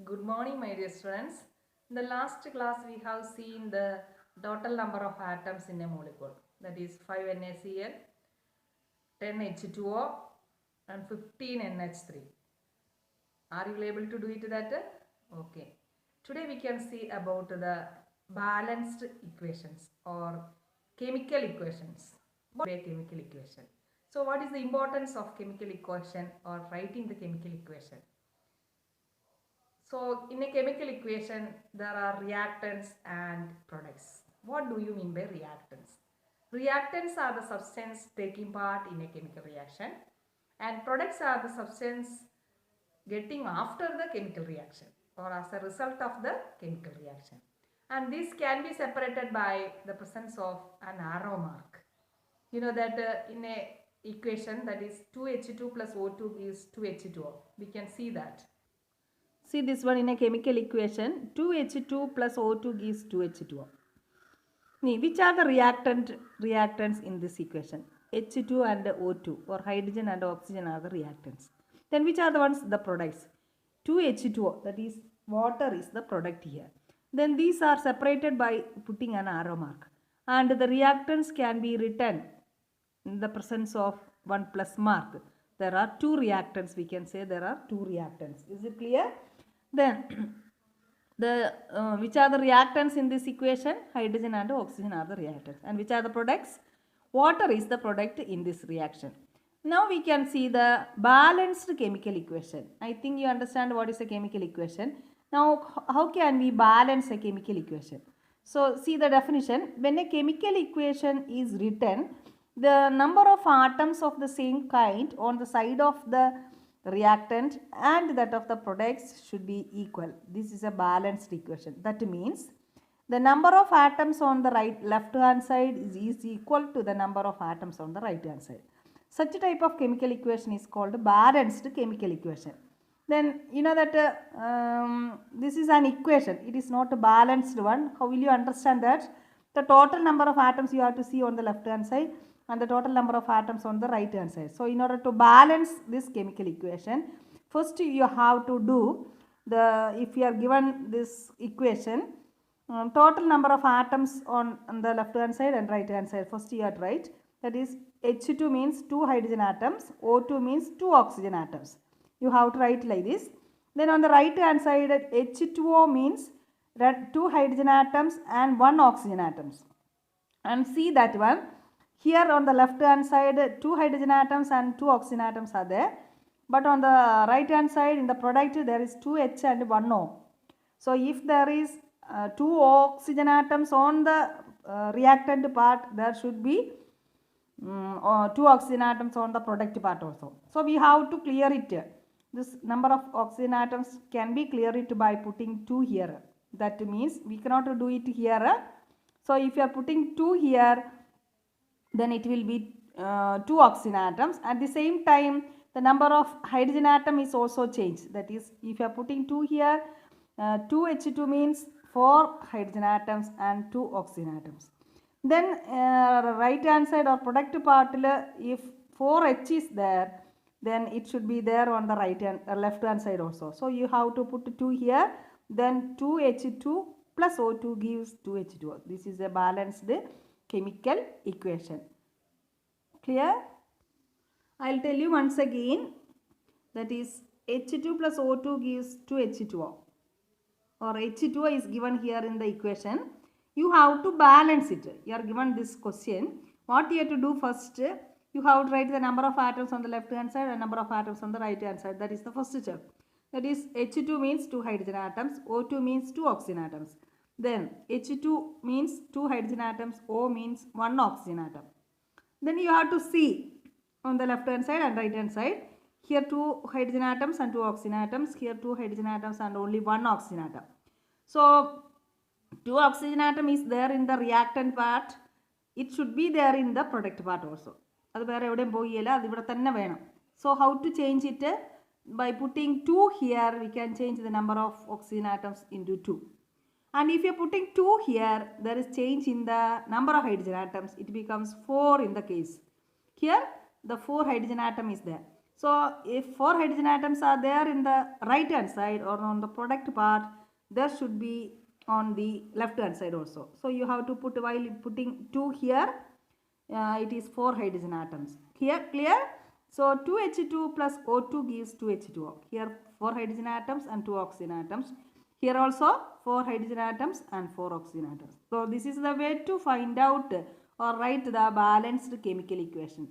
Good morning, my dear students. In the last class, we have seen the total number of atoms in a molecule. That is 5 NaCl, 10 H2O, and 15 NH3. Are you able to do it that? Okay. Today we can see about the balanced equations or chemical equations. What is a chemical equation? So what is the importance of chemical equation or writing the chemical equation? So in a chemical equation, there are reactants and products. What do you mean by reactants? Reactants are the substance taking part in a chemical reaction and products are the substance getting after the chemical reaction or as a result of the chemical reaction. And this can be separated by the presence of an arrow mark. You know that in a equation, that is 2H2 plus O2 gives 2H2O. We can see that. See this one in a chemical equation, 2H2 plus O2 gives 2H2O. Which are the reactants in this equation? H2 and O2 or hydrogen and oxygen are the reactants. Then which are the ones? The products. 2H2O, that is water is the product here. Then these are separated by putting an arrow mark. And the reactants can be written in the presence of 1 plus mark. There are two reactants, we can say there are two reactants. Is it clear? Then which are the reactants in this equation? Hydrogen and oxygen are the reactants. And which are the products? Water is the product in this reaction. Now we can see the balanced chemical equation. I think you understand what is a chemical equation. Now how can we balance a chemical equation? So see the definition. When a chemical equation is written, the number of atoms of the same kind on the side of the reactant and that of the products should be equal. This is a balanced equation. That means the number of atoms on the left hand side is equal to the number of atoms on the right hand side. Such a type of chemical equation is called balanced chemical equation. Then you know that this is an equation. It is not a balanced one. How will you understand that? The total number of atoms you have to see on the left hand side and the total number of atoms on the right hand side. So in order to balance this chemical equation, first you have to do if you are given this equation, total number of atoms on the left hand side and right hand side, first you have to write, that is H2 means 2 hydrogen atoms, O2 means 2 oxygen atoms. You have to write like this. Then on the right hand side, H2O means 2 hydrogen atoms and 1 oxygen atoms. And see that one. Here on the left hand side, 2 hydrogen atoms and 2 oxygen atoms are there. But on the right hand side in the product there is 2H and 1O. So if there is 2 oxygen atoms on the reactant part, there should be 2 oxygen atoms on the product part also. So we have to clear it. This number of oxygen atoms can be cleared by putting 2 here. That means we cannot do it here. So if you are putting 2 here, then it will be 2 oxygen atoms. At the same time, the number of hydrogen atom is also changed. That is, if you are putting 2 here, 2H2 means 4 hydrogen atoms and 2 oxygen atoms. Then right hand side or product part, if 4H is there, then it should be there on the left hand side also. So you have to put 2 here, then 2H2 plus O2 gives 2H2O. This is a balanced chemical equation. Clear? I will tell you once again, that is H2 plus O2 gives 2H2O, or H2O is given here in the equation. You have to balance it. You are given this question. What you have to do first, you have to write the number of atoms on the left hand side and number of atoms on the right hand side. That is the first step. That is H2 means 2 hydrogen atoms, O2 means 2 oxygen atoms. Then H2 means 2 hydrogen atoms, O means 1 oxygen atom. Then you have to see on the left hand side and right hand side. Here 2 hydrogen atoms and 2 oxygen atoms. Here 2 hydrogen atoms and only 1 oxygen atom. So 2 oxygen atom is there in the reactant part. It should be there in the product part also. So how to change it? By putting 2 here, we can change the number of oxygen atoms into 2. And if you are putting 2 here, there is change in the number of hydrogen atoms. It becomes 4 in the case. Here the 4 hydrogen atom is there. So if 4 hydrogen atoms are there in the right hand side or on the product part, there should be on the left hand side also. So you have to put, while putting 2 here, it is 4 hydrogen atoms. Here, clear? So 2H2 plus O2 gives 2H2O. Here 4 hydrogen atoms and 2 oxygen atoms. Here also 4 hydrogen atoms and 4 oxygen atoms. So this is the way to find out or write the balanced chemical equation.